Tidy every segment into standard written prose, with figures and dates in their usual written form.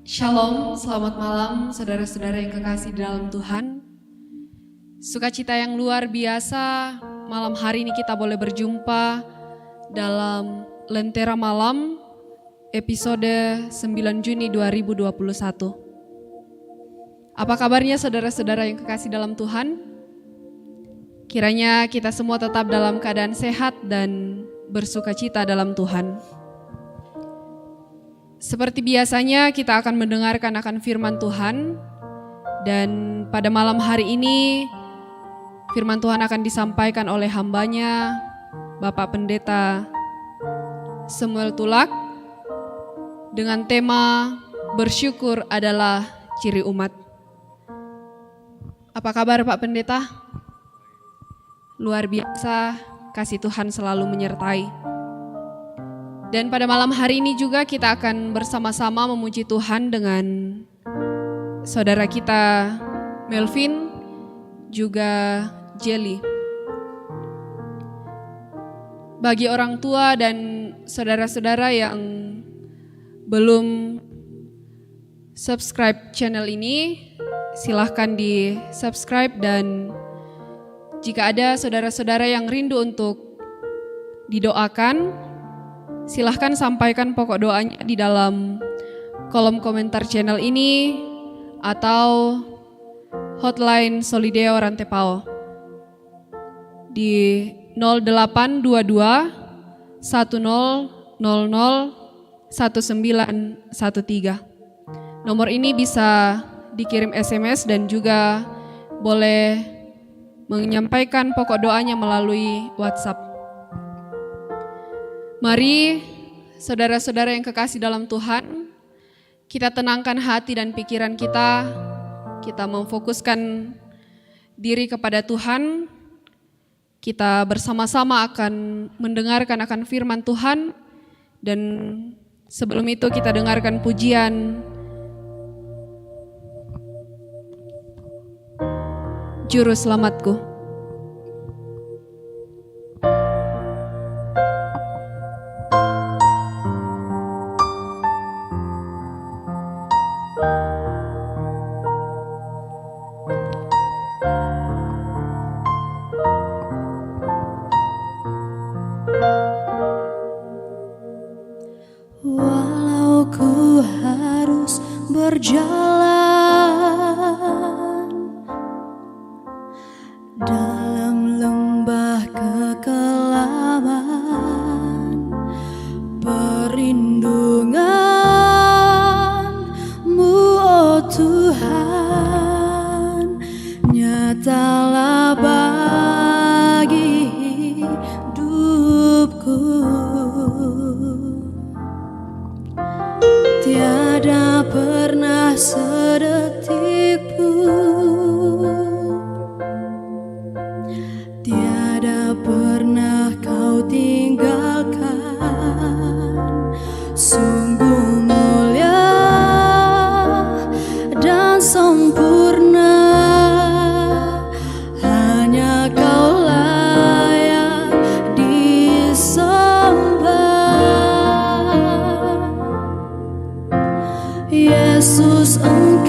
Shalom, selamat malam saudara-saudara yang kekasih dalam Tuhan. Sukacita yang luar biasa, malam hari ini kita boleh berjumpa dalam Lentera Malam episode 9 Juni 2021. Apa kabarnya saudara-saudara yang kekasih dalam Tuhan? Kiranya kita semua tetap dalam keadaan sehat dan bersukacita dalam Tuhan. Seperti biasanya kita akan mendengarkan akan firman Tuhan, dan pada malam hari ini firman Tuhan akan disampaikan oleh hambanya Bapak Pendeta Samuel Tulak dengan tema bersyukur adalah ciri umat. Apa kabar Pak Pendeta? Luar biasa, kasih Tuhan selalu menyertai. Dan pada malam hari ini juga kita akan bersama-sama memuji Tuhan dengan saudara kita Melvin, juga Jelly. Bagi orang tua dan saudara-saudara yang belum subscribe channel ini, silahkan di subscribe, dan jika ada saudara-saudara yang rindu untuk didoakan, silahkan sampaikan pokok doanya di dalam kolom komentar channel ini atau hotline Solideo Rantepao di 0822 1000 1913. Nomor ini bisa dikirim SMS dan juga boleh menyampaikan pokok doanya melalui WhatsApp. Mari saudara-saudara yang kekasih dalam Tuhan, kita tenangkan hati dan pikiran kita memfokuskan diri kepada Tuhan. Kita bersama-sama akan mendengarkan akan firman Tuhan, dan sebelum itu kita dengarkan pujian Juru Selamatku. Walau ku harus berjalan dalam lembah kekelaman, perlindungan-Mu, oh Tuhan, nyatalah bagi hidupku. Tiada pernah sedetik pun, tiada pernah Kau tinggalkan. Sungguh mulia dan sempurna, hanya Kau layak disembah. Yesus, Engkau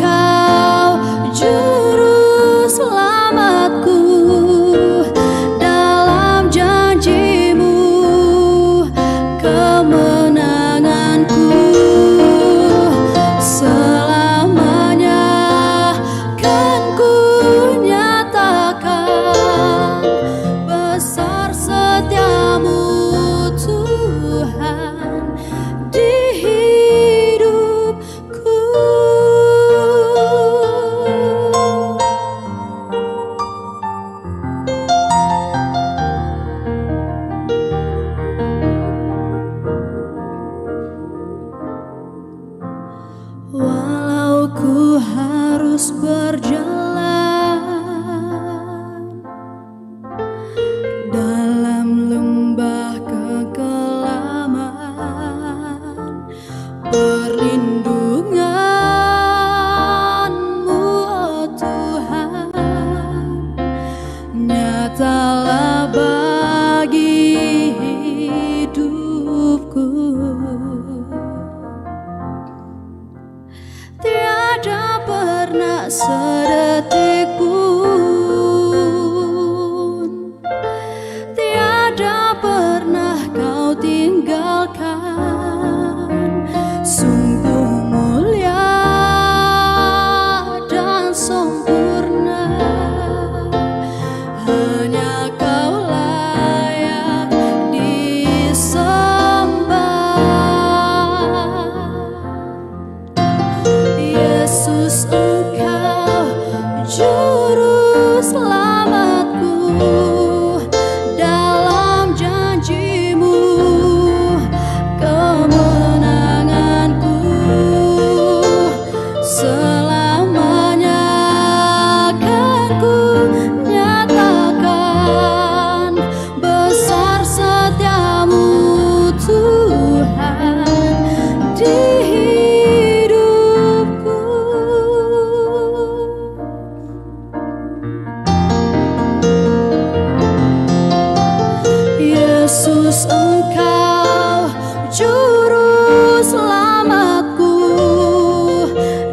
Engkau juru selamatku,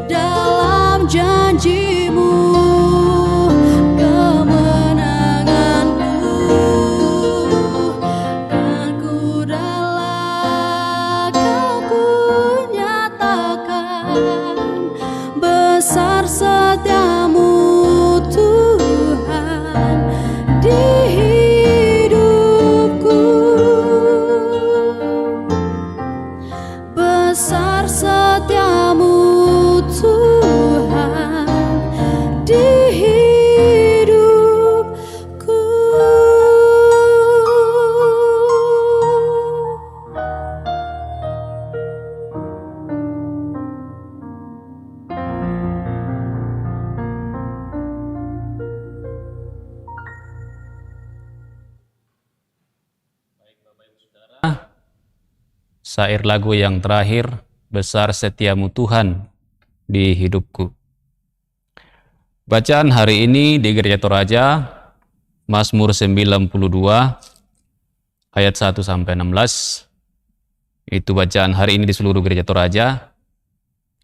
dalam janji-Mu kemenanganku, dan ku rela Kau nyatakan besar setiamu Tuhan di hidupku, besar setiamu Tuhan di hidupku. Syair lagu yang terakhir, besar setiamu Tuhan di hidupku. Bacaan hari ini di Gereja Toraja, Mazmur 92 ayat 1 sampai 16. Itu bacaan hari ini di seluruh Gereja Toraja.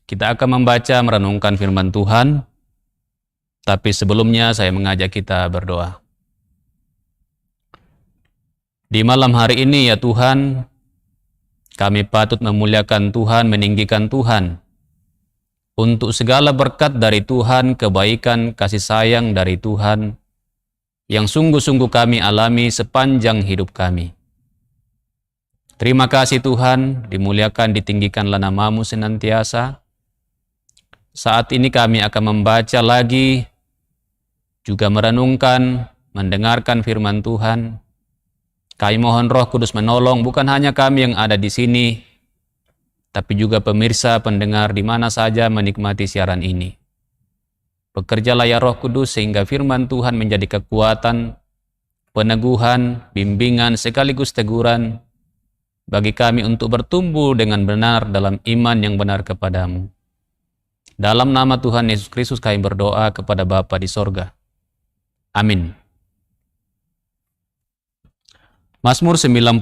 Kita akan membaca merenungkan firman Tuhan, tapi sebelumnya saya mengajak kita berdoa. Di malam hari ini ya Tuhan, kami patut memuliakan Tuhan, meninggikan Tuhan untuk segala berkat dari Tuhan, kebaikan, kasih sayang dari Tuhan yang sungguh-sungguh kami alami sepanjang hidup kami. Terima kasih Tuhan, dimuliakan, ditinggikanlah nama-Mu senantiasa. Saat ini kami akan membaca lagi, juga merenungkan, mendengarkan firman Tuhan. Kami mohon Roh Kudus menolong bukan hanya kami yang ada di sini, tapi juga pemirsa, pendengar di mana saja menikmati siaran ini. Bekerjalah ya Roh Kudus sehingga firman Tuhan menjadi kekuatan, peneguhan, bimbingan sekaligus teguran bagi kami untuk bertumbuh dengan benar dalam iman yang benar kepadamu. Dalam nama Tuhan Yesus Kristus kami berdoa kepada Bapa di sorga. Amin. Mazmur 92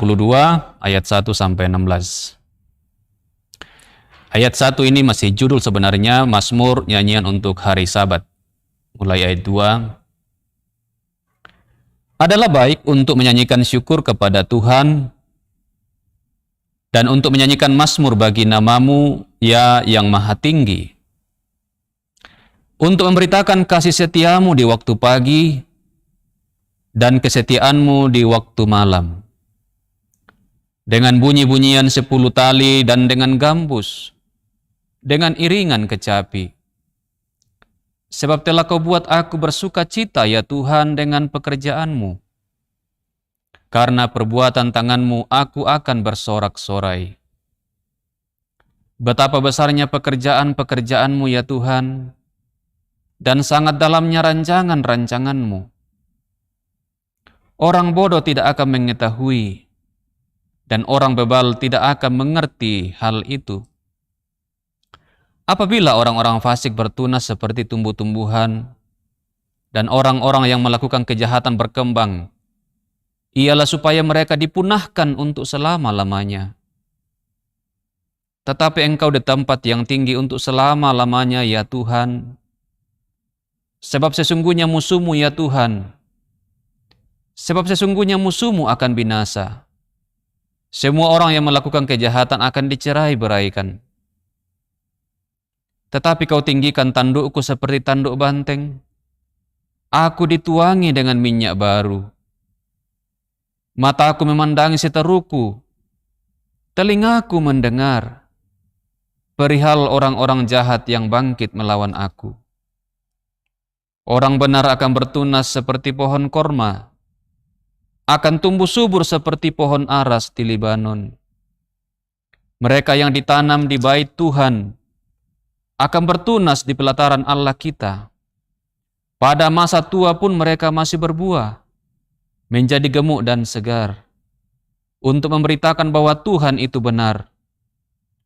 ayat 1 sampai 16. Ayat 1 ini masih judul sebenarnya Mazmur nyanyian untuk hari Sabat. Mulai ayat 2. Adalah baik untuk menyanyikan syukur kepada Tuhan dan untuk menyanyikan mazmur bagi nama-Mu ya yang maha tinggi. Untuk memberitakan kasih setia-Mu di waktu pagi dan kesetiaan-Mu di waktu malam. Dengan bunyi-bunyian 10 tali dan dengan gambus, dengan iringan kecapi. Sebab telah Kau buat aku bersuka cita ya Tuhan dengan pekerjaan-Mu. Karena perbuatan tangan-Mu aku akan bersorak-sorai. Betapa besarnya pekerjaan-pekerjaan-Mu ya Tuhan, dan sangat dalamnya rancangan-rancangan-Mu. Orang bodoh tidak akan mengetahui, dan orang bebal tidak akan mengerti hal itu. Apabila orang-orang fasik bertunas seperti tumbuh-tumbuhan, dan orang-orang yang melakukan kejahatan berkembang, ialah supaya mereka dipunahkan untuk selama-lamanya. Tetapi Engkau di tempat yang tinggi untuk selama-lamanya ya Tuhan. Sebab sesungguhnya musuh-Mu ya Tuhan, sebab sesungguhnya musuh-Mu akan binasa. Semua orang yang melakukan kejahatan akan dicerai-beraikan. Tetapi Kau tinggikan tandukku seperti tanduk banteng. Aku dituangi dengan minyak baru. Mataku memandangi seteruku, telingaku mendengar perihal orang-orang jahat yang bangkit melawan aku. Orang benar akan bertunas seperti pohon korma, akan tumbuh subur seperti pohon aras di Libanon. Mereka yang ditanam di bait Tuhan akan bertunas di pelataran Allah kita. Pada masa tua pun mereka masih berbuah, menjadi gemuk dan segar, untuk memberitakan bahwa Tuhan itu benar,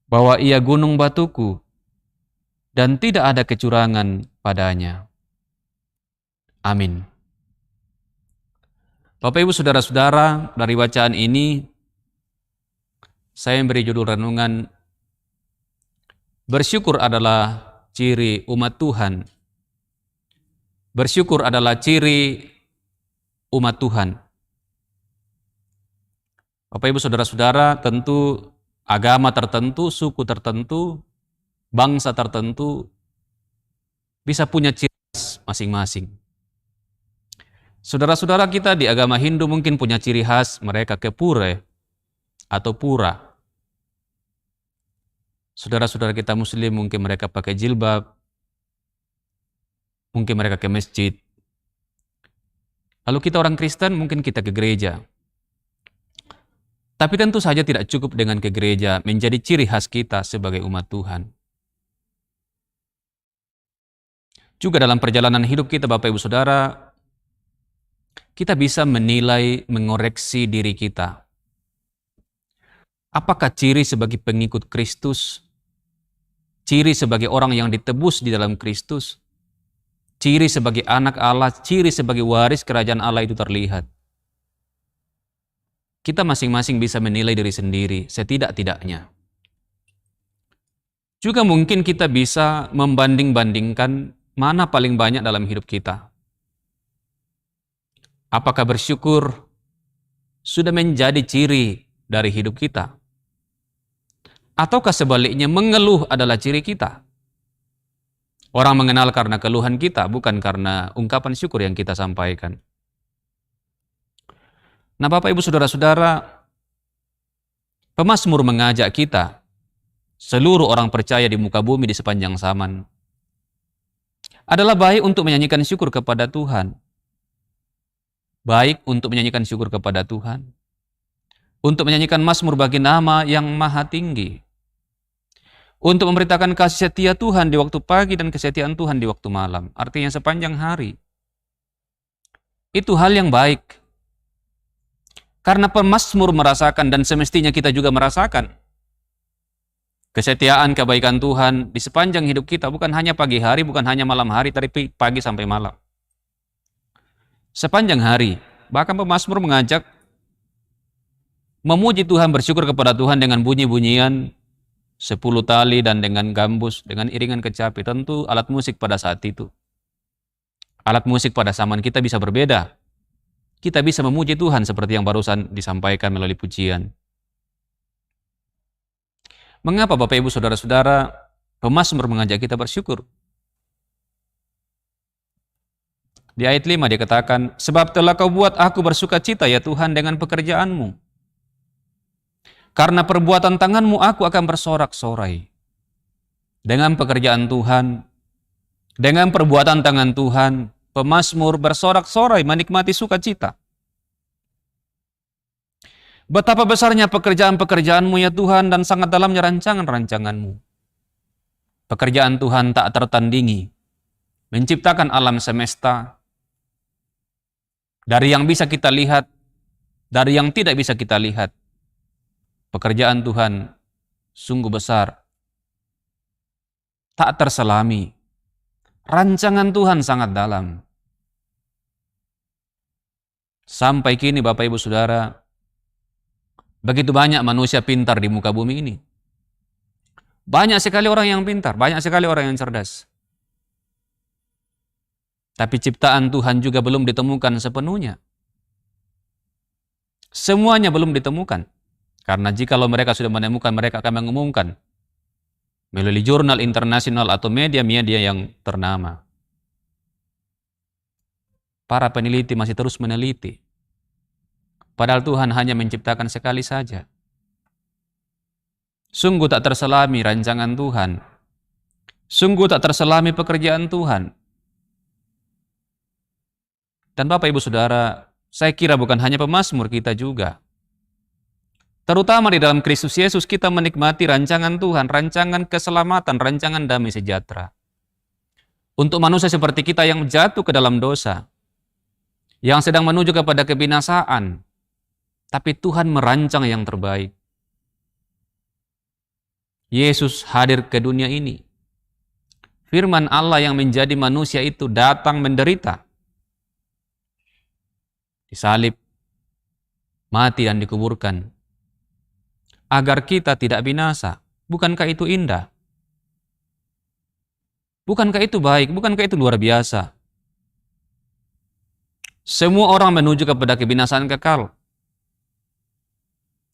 bahwa Ia gunung batuku, dan tidak ada kecurangan padanya. Amin. Bapak Ibu Saudara-saudara, dari bacaan ini saya beri judul renungan, bersyukur adalah ciri umat Tuhan. Bersyukur adalah ciri umat Tuhan. Bapak Ibu Saudara-saudara, tentu agama tertentu, suku tertentu, bangsa tertentu bisa punya ciri khas masing-masing. Saudara-saudara kita di agama Hindu mungkin punya ciri khas mereka kepure atau pura. Saudara-saudara kita Muslim mungkin mereka pakai jilbab, mungkin mereka ke masjid. Lalu kita orang Kristen mungkin kita ke gereja. Tapi tentu saja tidak cukup dengan ke gereja menjadi ciri khas kita sebagai umat Tuhan. Juga dalam perjalanan hidup kita Bapak Ibu Saudara, kita bisa menilai, mengoreksi diri kita. Apakah ciri sebagai pengikut Kristus, ciri sebagai orang yang ditebus di dalam Kristus, ciri sebagai anak Allah, ciri sebagai waris kerajaan Allah itu terlihat? Kita masing-masing bisa menilai diri sendiri setidak-tidaknya. Juga mungkin kita bisa membanding-bandingkan mana paling banyak dalam hidup kita. Apakah bersyukur sudah menjadi ciri dari hidup kita? Ataukah sebaliknya mengeluh adalah ciri kita? Orang mengenal karena keluhan kita, bukan karena ungkapan syukur yang kita sampaikan. Nah Bapak Ibu Saudara-saudara, pemazmur mengajak kita, seluruh orang percaya di muka bumi di sepanjang zaman, adalah baik untuk menyanyikan syukur kepada Tuhan. Baik untuk menyanyikan syukur kepada Tuhan. Untuk menyanyikan mazmur bagi nama yang maha tinggi. Untuk memberitakan kasih setia Tuhan di waktu pagi dan kesetiaan Tuhan di waktu malam. Artinya sepanjang hari. Itu hal yang baik. Karena pemazmur merasakan dan semestinya kita juga merasakan kesetiaan, kebaikan Tuhan di sepanjang hidup kita. Bukan hanya pagi hari, bukan hanya malam hari, tapi pagi sampai malam. Sepanjang hari. Bahkan pemazmur mengajak memuji Tuhan, bersyukur kepada Tuhan dengan bunyi-bunyian 10 tali dan dengan gambus, dengan iringan kecapi. Tentu alat musik pada saat itu. Alat musik pada zaman kita bisa berbeda. Kita bisa memuji Tuhan seperti yang barusan disampaikan melalui pujian. Mengapa Bapak Ibu Saudara-saudara pemazmur mengajak kita bersyukur? Di ayat 5 dikatakan, sebab telah kau buat aku bersuka cita ya Tuhan dengan pekerjaanmu. Karena perbuatan tanganmu aku akan bersorak-sorai. Dengan pekerjaan Tuhan, dengan perbuatan tangan Tuhan, pemazmur bersorak-sorai menikmati sukacita. Betapa besarnya pekerjaan-pekerjaanmu ya Tuhan dan sangat dalamnya rancangan-rancanganmu. Pekerjaan Tuhan tak tertandingi. Menciptakan alam semesta. Dari yang bisa kita lihat, dari yang tidak bisa kita lihat. Pekerjaan Tuhan sungguh besar. Tak terselami. Rancangan Tuhan sangat dalam. Sampai kini Bapak Ibu Saudara, begitu banyak manusia pintar di muka bumi ini. Banyak sekali orang yang pintar, banyak sekali orang yang cerdas. Tapi ciptaan Tuhan juga belum ditemukan sepenuhnya. Semuanya belum ditemukan. Karena jikalau mereka sudah menemukan, mereka akan mengumumkan melalui jurnal internasional atau media-media yang ternama. Para peneliti masih terus meneliti. Padahal Tuhan hanya menciptakan sekali saja. Sungguh tak terselami rancangan Tuhan. Sungguh tak terselami pekerjaan Tuhan. Dan Bapak Ibu Saudara, saya kira bukan hanya pemazmur, kita juga. Terutama di dalam Kristus Yesus kita menikmati rancangan Tuhan, rancangan keselamatan, rancangan damai sejahtera. Untuk manusia seperti kita yang jatuh ke dalam dosa, yang sedang menuju kepada kebinasaan, tapi Tuhan merancang yang terbaik. Yesus hadir ke dunia ini. Firman Allah yang menjadi manusia itu datang menderita. Disalib, mati dan dikuburkan. agar kita tidak binasa. Bukankah itu indah? Bukankah itu baik? Bukankah itu luar biasa? Semua orang menuju kepada kebinasaan kekal.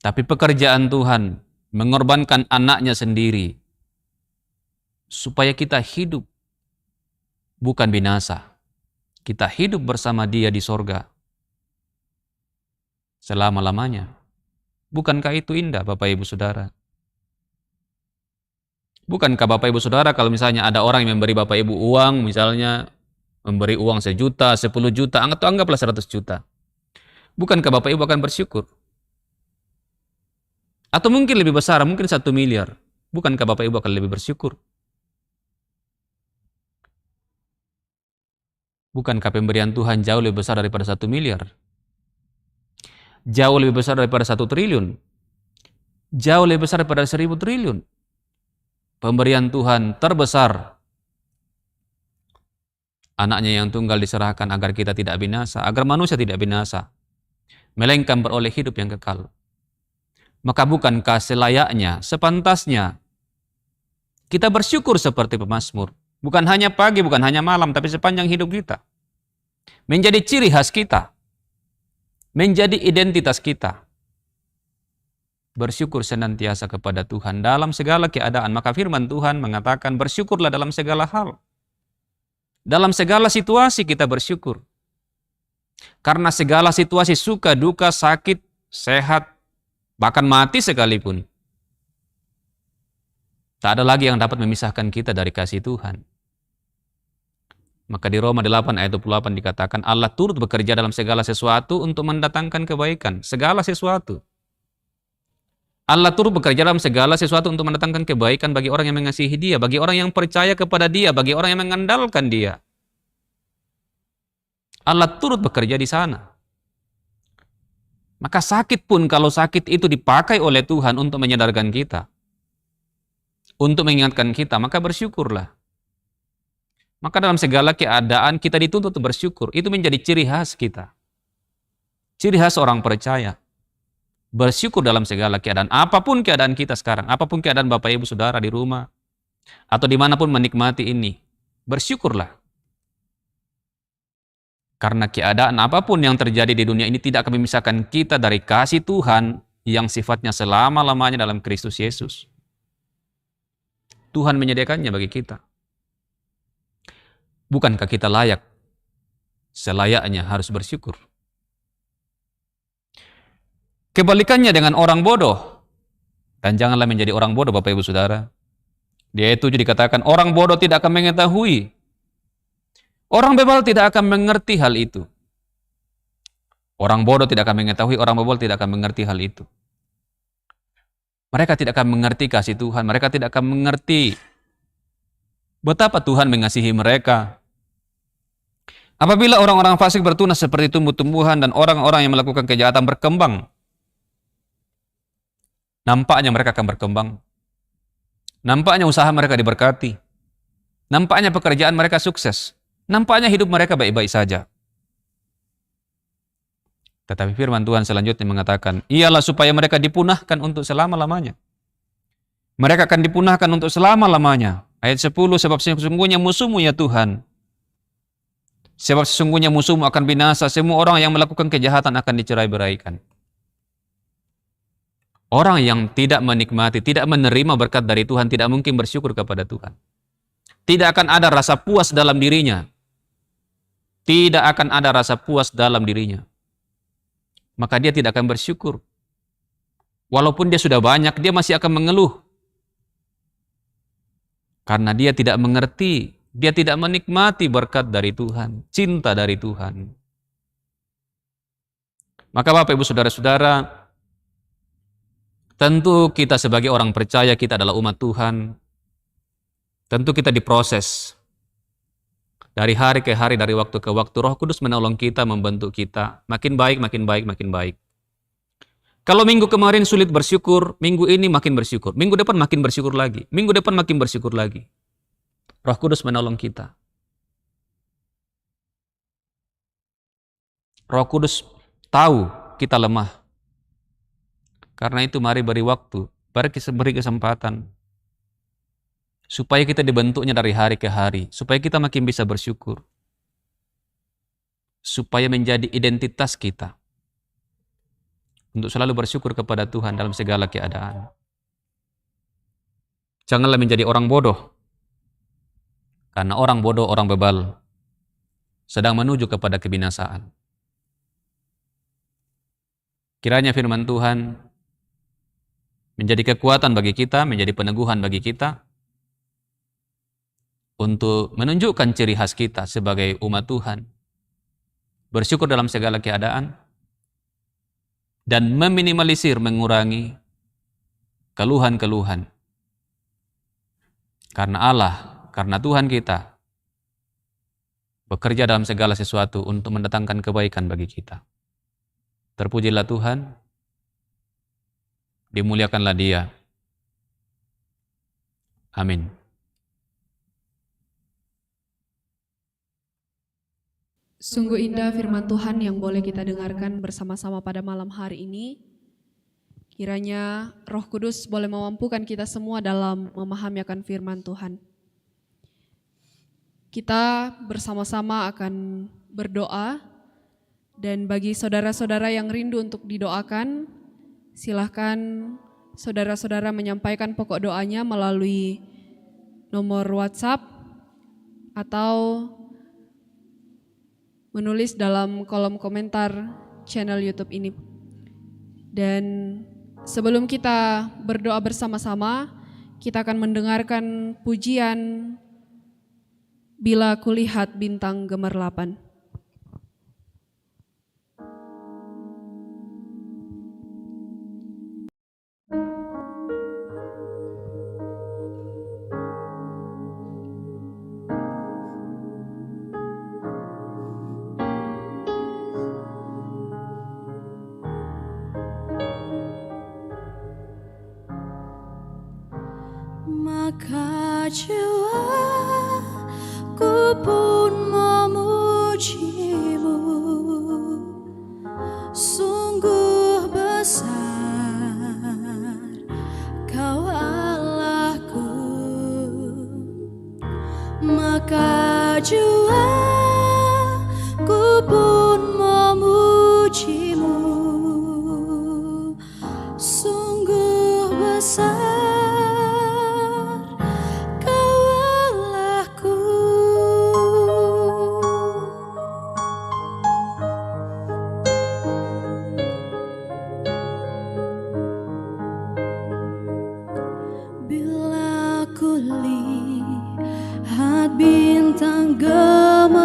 Tapi pekerjaan Tuhan mengorbankan anaknya sendiri supaya kita hidup bukan binasa. Kita hidup bersama Dia di sorga selama-lamanya. Bukankah itu indah, Bapak Ibu Saudara? Bukankah Bapak Ibu Saudara kalau misalnya ada orang yang memberi Bapak Ibu uang, misalnya memberi uang 1 juta, 10 juta, anggaplah 100 juta. Bukankah Bapak Ibu akan bersyukur? Atau mungkin lebih besar, mungkin 1 miliar. Bukankah Bapak Ibu akan lebih bersyukur? Bukankah pemberian Tuhan jauh lebih besar daripada 1 miliar? Jauh lebih besar daripada 1 triliun. Jauh lebih besar daripada 1000 triliun. Pemberian Tuhan terbesar. Anaknya yang tunggal diserahkan agar kita tidak binasa, agar manusia tidak binasa, melainkan beroleh hidup yang kekal. Maka bukankah selayaknya, sepantasnya kita bersyukur seperti pemazmur. Bukan hanya pagi, bukan hanya malam, tapi sepanjang hidup kita. Menjadi ciri khas kita. Menjadi identitas kita. Bersyukur senantiasa kepada Tuhan dalam segala keadaan. Maka firman Tuhan mengatakan bersyukurlah dalam segala hal. Dalam segala situasi kita bersyukur. Karena segala situasi suka, duka, sakit, sehat, bahkan mati sekalipun, tak ada lagi yang dapat memisahkan kita dari kasih Tuhan. Maka di Roma 8 ayat 28 dikatakan Allah turut bekerja dalam segala sesuatu untuk mendatangkan kebaikan. Segala sesuatu. Allah turut bekerja dalam segala sesuatu untuk mendatangkan kebaikan bagi orang yang mengasihi Dia, bagi orang yang percaya kepada Dia, bagi orang yang mengandalkan Dia. Allah turut bekerja di sana. Maka sakit pun, kalau sakit itu dipakai oleh Tuhan untuk menyadarkan kita, untuk mengingatkan kita, maka bersyukurlah. Maka dalam segala keadaan kita dituntut untuk bersyukur. Itu menjadi ciri khas kita. Ciri khas orang percaya. Bersyukur dalam segala keadaan. Apapun keadaan kita sekarang, apapun keadaan Bapak Ibu Saudara di rumah, atau dimanapun menikmati ini, bersyukurlah. Karena keadaan apapun yang terjadi di dunia ini tidak akan memisahkan kita dari kasih Tuhan yang sifatnya selama-lamanya dalam Kristus Yesus. Tuhan menyediakannya bagi kita. Bukankah kita layak? Selayaknya harus bersyukur. Kebalikannya dengan orang bodoh. Dan janganlah menjadi orang bodoh Bapak Ibu Saudara. Di ayat 7 dikatakan orang bodoh tidak akan mengetahui. Orang bebal tidak akan mengerti hal itu. Orang bodoh tidak akan mengetahui, orang bebal tidak akan mengerti hal itu. Mereka tidak akan mengerti kasih Tuhan, mereka tidak akan mengerti betapa Tuhan mengasihi mereka. Apabila orang-orang fasik bertunas seperti tumbuh-tumbuhan dan orang-orang yang melakukan kejahatan berkembang, nampaknya mereka akan berkembang. Nampaknya usaha mereka diberkati. Nampaknya pekerjaan mereka sukses. Nampaknya hidup mereka baik-baik saja. Tetapi firman Tuhan selanjutnya mengatakan, ialah supaya mereka dipunahkan untuk selama-lamanya. Mereka akan dipunahkan untuk selama-lamanya. Ayat 10, sebab sesungguhnya musuhmu ya Tuhan. Sebab sesungguhnya musuhmu akan binasa, semua orang yang melakukan kejahatan akan dicerai-beraikan. Orang yang tidak menikmati, tidak menerima berkat dari Tuhan, tidak mungkin bersyukur kepada Tuhan. Tidak akan ada rasa puas dalam dirinya. Tidak akan ada rasa puas dalam dirinya. Maka dia tidak akan bersyukur. Walaupun dia sudah banyak, dia masih akan mengeluh. Karena dia tidak mengerti, dia tidak menikmati berkat dari Tuhan, cinta dari Tuhan. Maka Bapak Ibu Saudara-saudara, tentu kita sebagai orang percaya, kita adalah umat Tuhan. Tentu kita diproses. Dari hari ke hari, dari waktu ke waktu, Roh Kudus menolong kita, membentuk kita. Makin baik, makin baik, makin baik. Kalau minggu kemarin sulit bersyukur, minggu ini makin bersyukur. Minggu depan makin bersyukur lagi. Minggu depan makin bersyukur lagi. Roh Kudus menolong kita. Roh Kudus tahu kita lemah. Karena itu mari beri waktu, beri kesempatan supaya kita dibentuknya dari hari ke hari, supaya kita makin bisa bersyukur, supaya menjadi identitas kita untuk selalu bersyukur kepada Tuhan dalam segala keadaan. Janganlah menjadi orang bodoh, karena orang bodoh, orang bebal sedang menuju kepada kebinasaan. Kiranya firman Tuhan menjadi kekuatan bagi kita, menjadi peneguhan bagi kita untuk menunjukkan ciri khas kita sebagai umat Tuhan, bersyukur dalam segala keadaan, dan meminimalisir, mengurangi keluhan-keluhan. Karena Allah, karena Tuhan kita bekerja dalam segala sesuatu untuk mendatangkan kebaikan bagi kita. Terpujilah Tuhan, dimuliakanlah Dia. Amin. Sungguh indah firman Tuhan yang boleh kita dengarkan bersama-sama pada malam hari ini. Kiranya Roh Kudus boleh memampukan kita semua dalam memahami akan firman Tuhan. Kita bersama-sama akan berdoa, dan bagi saudara-saudara yang rindu untuk didoakan, silahkan saudara-saudara menyampaikan pokok doanya melalui nomor WhatsApp atau menulis dalam kolom komentar channel YouTube ini. Dan sebelum kita berdoa bersama-sama, kita akan mendengarkan pujian Bila Kulihat Bintang Gemerlapan. Maka jiwaku pun memujimu, sungguh besar Kau Allahku. Maka jiwaku pun memujimu, sungguh besar bintang gemerlapan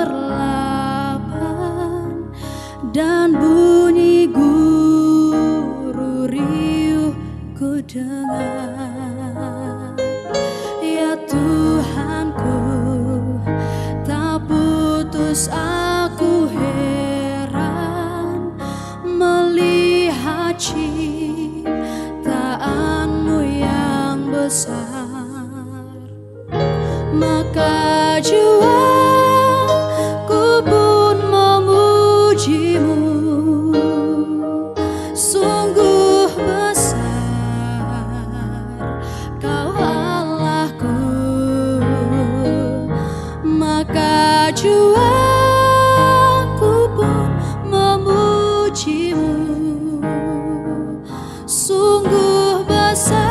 dan bunyi guru riuh ku dengar. Ya Tuhanku, tak putus aku heran melihat ciptaanmu yang besar. Maka jiwaku pun memujimu, sungguh besar Kau Allahku. Maka jiwaku pun memujimu, sungguh besar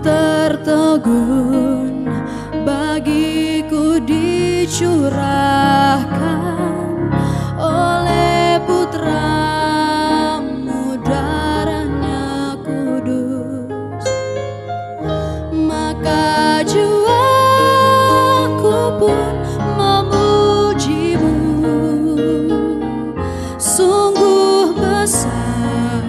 tertegun bagiku dicurahkan oleh Putramu, darahnya kudus. Maka jiwaku pun memujimu, sungguh besar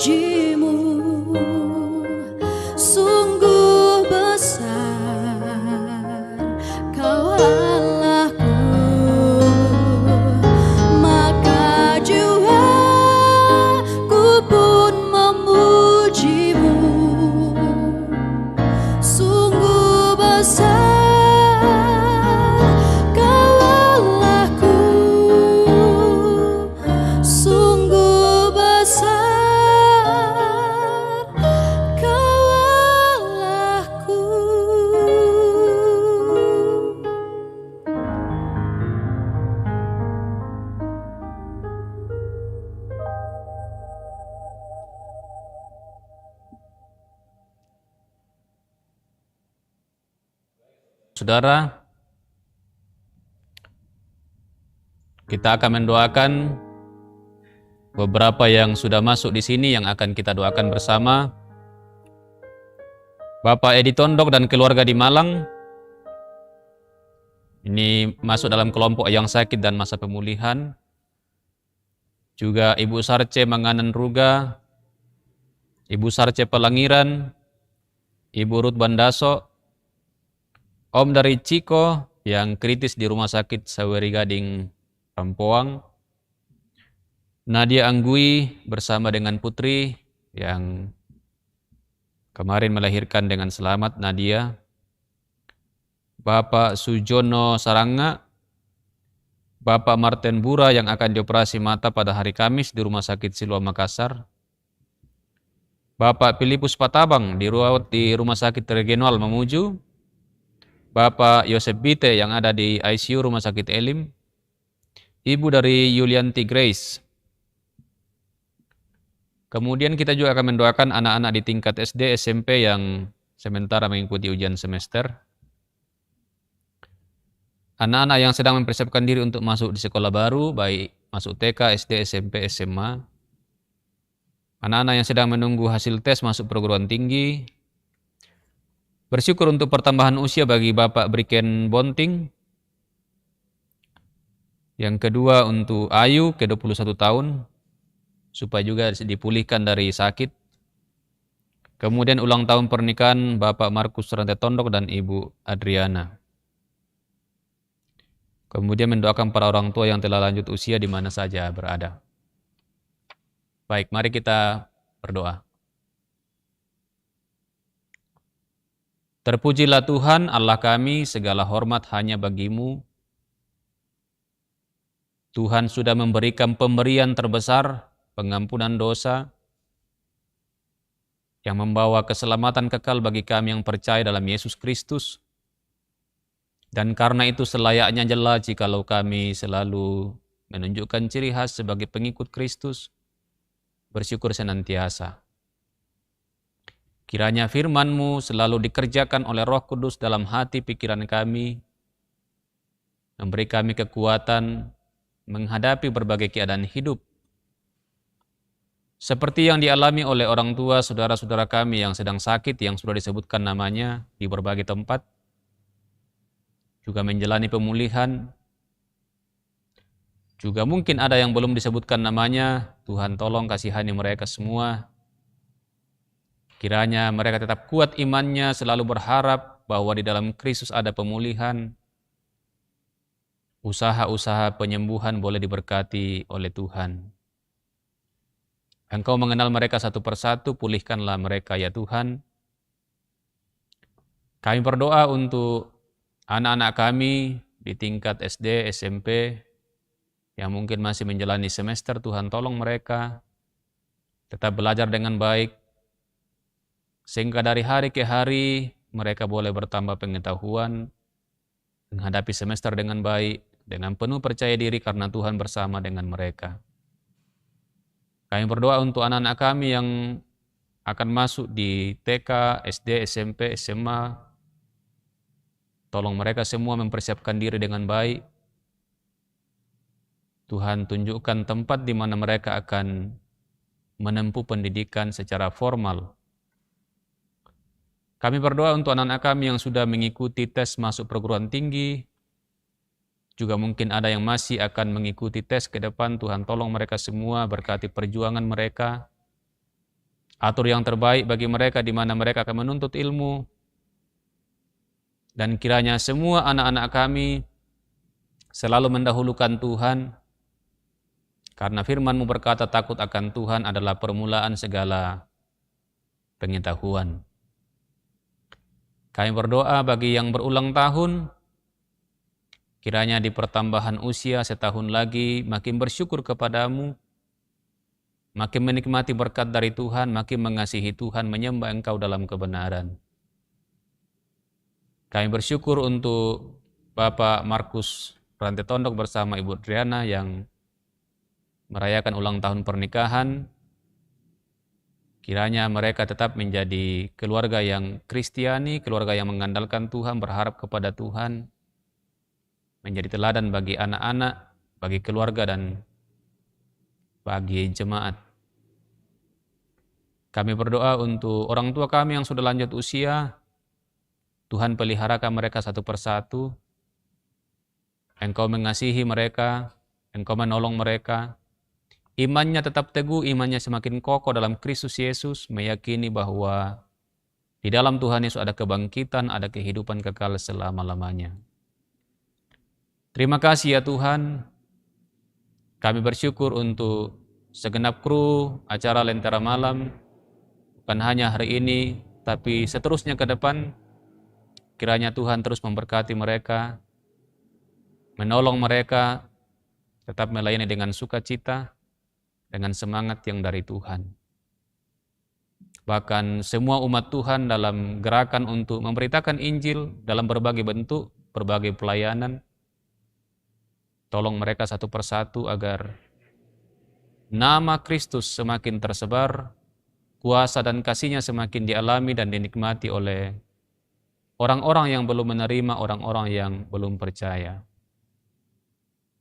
memujimu, sungguh besar Kau Allahku, maka jiwaku pun memujimu, sungguh besar Kau Allahku, sungguh besar Kau Allahku. Saudara, kita akan mendoakan beberapa yang sudah masuk di sini yang akan kita doakan bersama. Bapak Edi Tondok dan keluarga di Malang, ini masuk dalam kelompok yang sakit dan masa pemulihan. Juga Ibu Sarce Manganan Ruga, Ibu Sarce Pelangiran, Ibu Ruth Bandaso, Om dari Ciko yang kritis di Rumah Sakit Saweri Gading Rampoang, Nadia Anggui bersama dengan Putri yang kemarin melahirkan dengan selamat, Nadia, Bapak Sujono Saranga, Bapak Martin Bura yang akan dioperasi mata pada hari Kamis di Rumah Sakit Siloam Makassar, Bapak Filipus Patabang dirawat di Rumah Sakit Regional Mamuju, Bapak Yosef Bite yang ada di ICU Rumah Sakit Elim, Ibu dari Yulianti Grace. Kemudian kita juga akan mendoakan anak-anak di tingkat SD, SMP yang sementara mengikuti ujian semester. Anak-anak yang sedang mempersiapkan diri untuk masuk di sekolah baru, baik masuk TK, SD, SMP, SMA. Anak-anak yang sedang menunggu hasil tes masuk perguruan tinggi. Bersyukur untuk pertambahan usia bagi Bapak Briken Bonting. Yang kedua untuk Ayu ke 21 tahun, supaya juga dipulihkan dari sakit. Kemudian ulang tahun pernikahan Bapak Markus Rantai Tondok dan Ibu Adriana. Kemudian mendoakan para orang tua yang telah lanjut usia di mana saja berada. Baik, mari kita berdoa. Terpujilah Tuhan Allah kami, segala hormat hanya bagi-Mu. Tuhan sudah memberikan pemberian terbesar, pengampunan dosa, yang membawa keselamatan kekal bagi kami yang percaya dalam Yesus Kristus. Dan karena itu selayaknya jelas jikalau kami selalu menunjukkan ciri khas sebagai pengikut Kristus, bersyukur senantiasa. Kiranya firman-Mu selalu dikerjakan oleh Roh Kudus dalam hati pikiran kami, memberi kami kekuatan menghadapi berbagai keadaan hidup, seperti yang dialami oleh orang tua saudara-saudara kami yang sedang sakit, yang sudah disebutkan namanya di berbagai tempat, juga menjalani pemulihan. Juga mungkin ada yang belum disebutkan namanya, Tuhan tolong kasihani mereka semua. Kiranya mereka tetap kuat imannya, selalu berharap bahwa di dalam Kristus ada pemulihan. Usaha-usaha penyembuhan boleh diberkati oleh Tuhan. Engkau mengenal mereka satu persatu, pulihkanlah mereka ya Tuhan. Kami berdoa untuk anak-anak kami di tingkat SD, SMP, yang mungkin masih menjalani semester. Tuhan tolong mereka tetap belajar dengan baik, sehingga dari hari ke hari mereka boleh bertambah pengetahuan, menghadapi semester dengan baik, dengan penuh percaya diri karena Tuhan bersama dengan mereka. Kami berdoa untuk anak-anak kami yang akan masuk di TK, SD, SMP, SMA. Tolong mereka semua mempersiapkan diri dengan baik. Tuhan tunjukkan tempat di mana mereka akan menempuh pendidikan secara formal. Kami berdoa untuk anak-anak kami yang sudah mengikuti tes masuk perguruan tinggi, juga mungkin ada yang masih akan mengikuti tes ke depan. Tuhan tolong mereka semua, berkati perjuangan mereka. Atur yang terbaik bagi mereka di mana mereka akan menuntut ilmu. Dan kiranya semua anak-anak kami selalu mendahulukan Tuhan, karena firman-Mu berkata takut akan Tuhan adalah permulaan segala pengetahuan. Kami berdoa bagi yang berulang tahun, kiranya di pertambahan usia setahun lagi makin bersyukur kepadamu, makin menikmati berkat dari Tuhan, makin mengasihi Tuhan, menyembah Engkau dalam kebenaran. Kami bersyukur untuk Bapak Markus Rantai Tondok bersama Ibu Driana yang merayakan ulang tahun pernikahan. Kiranya mereka tetap menjadi keluarga yang Kristiani, keluarga yang mengandalkan Tuhan, berharap kepada Tuhan, menjadi teladan bagi anak-anak, bagi keluarga, dan bagi jemaat. Kami berdoa untuk orang tua kami yang sudah lanjut usia. Tuhan peliharakan mereka satu persatu. Engkau mengasihi mereka, Engkau menolong mereka. Imannya tetap teguh, imannya semakin kokoh dalam Kristus Yesus, meyakini bahwa di dalam Tuhan Yesus ada kebangkitan, ada kehidupan kekal selama-lamanya. Terima kasih ya Tuhan. Kami bersyukur untuk segenap kru acara Lentera Malam, bukan hanya hari ini, tapi seterusnya ke depan. Kiranya Tuhan terus memberkati mereka, menolong mereka, tetap melayani dengan sukacita, dengan semangat yang dari Tuhan. Bahkan semua umat Tuhan dalam gerakan untuk memberitakan Injil dalam berbagai bentuk, berbagai pelayanan, tolong mereka satu persatu agar nama Kristus semakin tersebar, kuasa dan kasih-Nya semakin dialami dan dinikmati oleh orang-orang yang belum menerima, orang-orang yang belum percaya.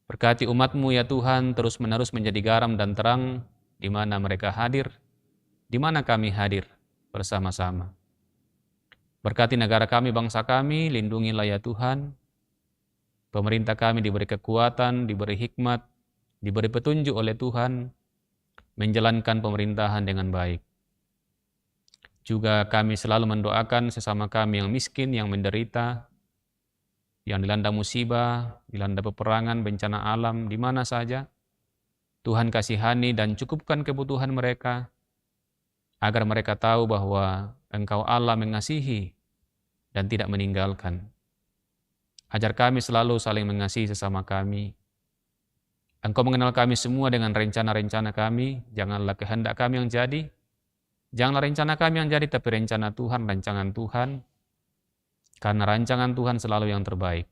Berkati umat-Mu ya Tuhan, terus-menerus menjadi garam dan terang di mana mereka hadir, di mana kami hadir bersama-sama. Berkati negara kami, bangsa kami, lindungilah ya Tuhan. Pemerintah kami diberi kekuatan, diberi hikmat, diberi petunjuk oleh Tuhan, menjalankan pemerintahan dengan baik. Juga kami selalu mendoakan sesama kami yang miskin, yang menderita, yang dilanda musibah, dilanda peperangan, bencana alam, di mana saja. Tuhan kasihani dan cukupkan kebutuhan mereka, agar mereka tahu bahwa Engkau Allah mengasihi dan tidak meninggalkan. Ajar kami selalu saling mengasihi sesama kami. Engkau mengenal kami semua dengan rencana-rencana kami, janganlah kehendak kami yang jadi, janganlah rencana kami yang jadi, tapi rencana Tuhan, rancangan Tuhan, karena rancangan Tuhan selalu yang terbaik.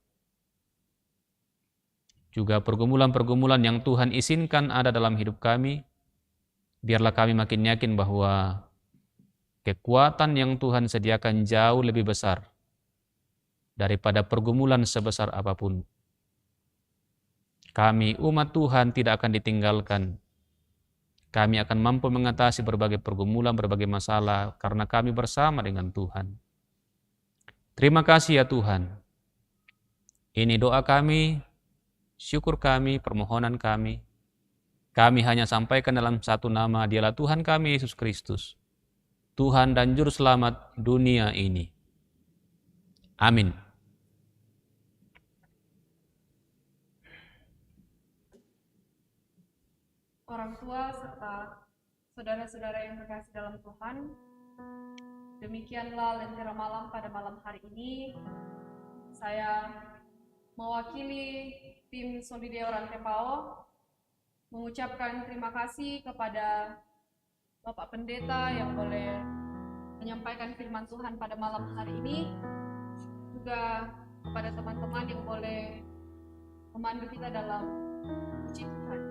Juga pergumulan-pergumulan yang Tuhan izinkan ada dalam hidup kami, biarlah kami makin yakin bahwa kekuatan yang Tuhan sediakan jauh lebih besar daripada pergumulan sebesar apapun. Kami umat Tuhan tidak akan ditinggalkan. Kami akan mampu mengatasi berbagai pergumulan, berbagai masalah, karena kami bersama dengan Tuhan. Terima kasih ya Tuhan. Ini doa kami, syukur kami, permohonan kami. Kami hanya sampaikan dalam satu nama, Dialah Tuhan kami, Yesus Kristus, Tuhan dan Juru Selamat dunia ini. Amin. Orang tua serta saudara-saudara yang terkasih dalam Tuhan, demikianlah Lentera Malam pada malam hari ini. Saya mewakili tim Solideo Rantai Pao mengucapkan terima kasih kepada Bapak Pendeta yang boleh menyampaikan firman Tuhan pada malam hari ini, juga kepada teman-teman yang boleh memandu kita dalam puji Tuhan,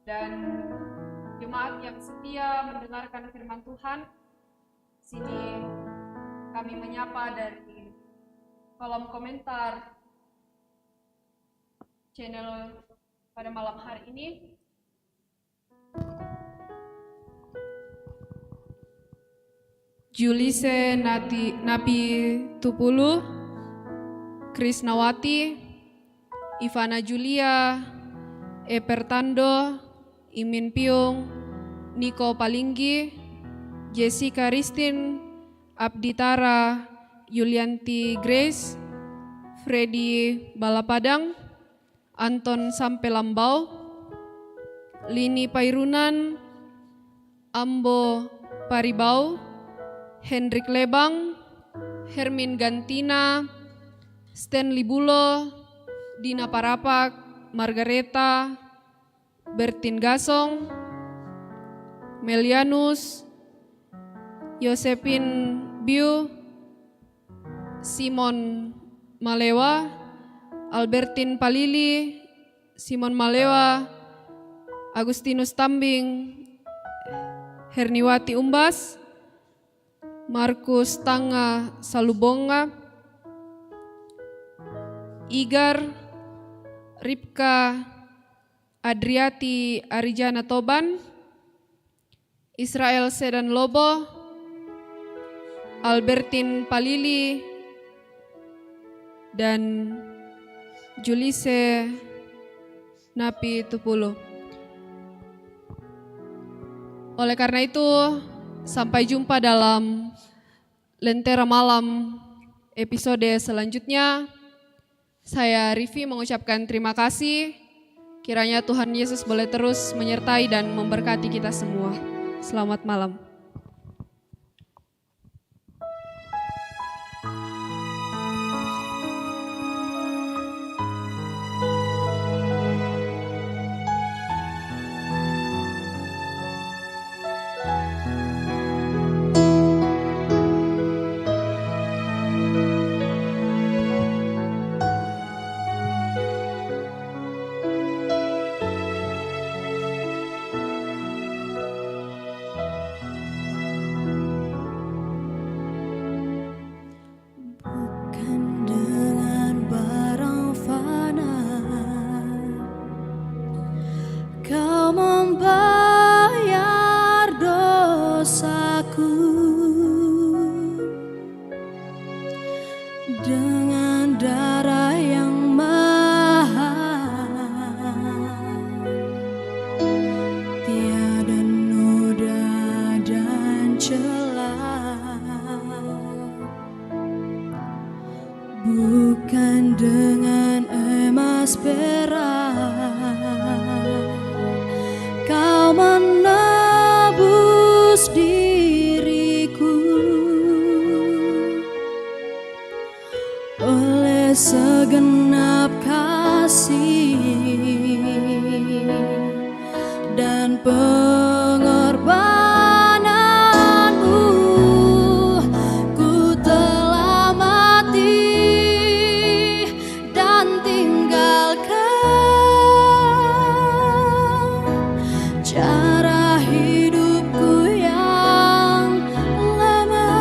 dan jemaat yang setia mendengarkan firman Tuhan. Sini kami menyapa dari kolom komentar channel pada malam hari ini. Julise Napi Tupulu, Krisnawati, Ivana Julia, Epertando, Imin Piung, Niko Palinggi, Jessica Ristin, Abditara Yulianti Grace, Freddy Balapadang, Anton Sampelambau, Lini Pairunan, Ambo Paribau, Hendrik Lebang, Hermin Gantina, Stanley Bulo, Dina Parapak, Margareta, Bertin Gasong, Melianus, Yosepin Biu, Simon Malewa, Albertin Palili, Simon Malewa, Agustinus Tambing, Herniwati Umbas, Markus Tanga Salubonga, Igar, Ripka Adriati Arijana Toban, Israel Sedan Lobo, Albertin Palili, dan Julise Napi Tupulu. Oleh karena itu, sampai jumpa dalam Lentera Malam episode selanjutnya. Saya Rivi mengucapkan terima kasih. Kiranya Tuhan Yesus boleh terus menyertai dan memberkati kita semua. Selamat malam. Dengan darah yang mahal, tiada noda dan celah, bukan dengan emas perak Kau menebus diriku. Oleh segenap kasih dan pengorbananmu, ku telah mati dan tinggalkan cara hidupku yang lama.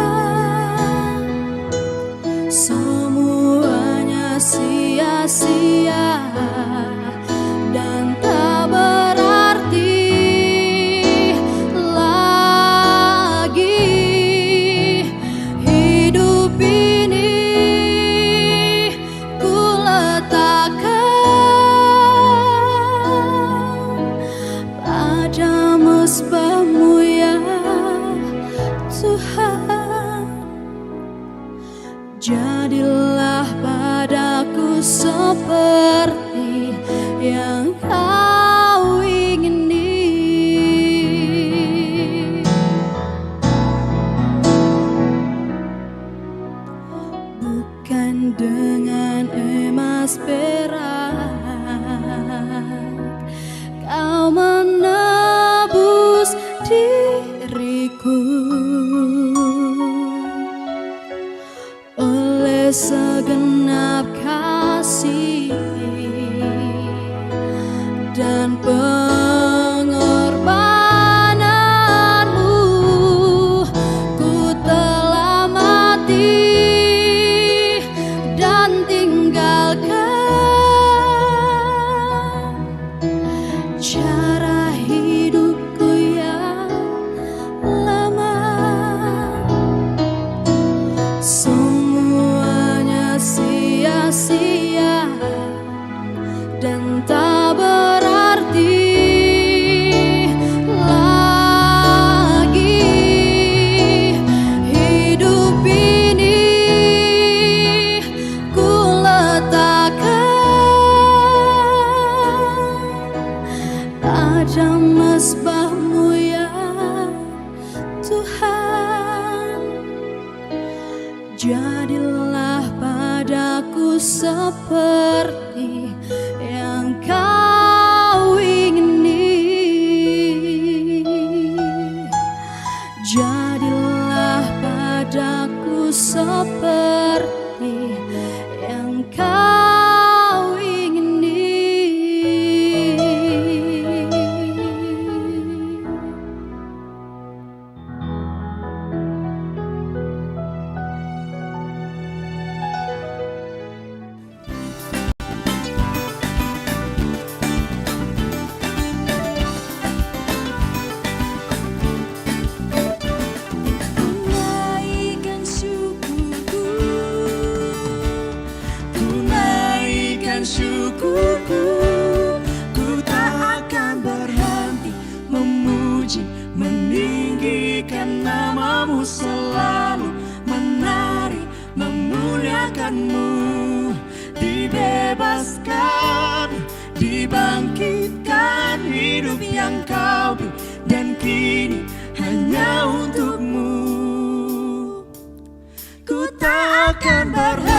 Semuanya sia-sia dan tak berarti pada mesbah-Mu ya Tuhan. Jadilah padaku seperti yang Kau ingini. Jadilah padaku seperti yang Kau ingini. Naikkan syukurku, ku naikkan syukurku, ku tak akan berhenti memuji, meninggikan nama-Mu, selalu menari, memuliakan-Mu. Dibebaskan, dibangkitkan hidup yang Kau beri, dan kini hanya untuk-Mu. Ku tak akan berhenti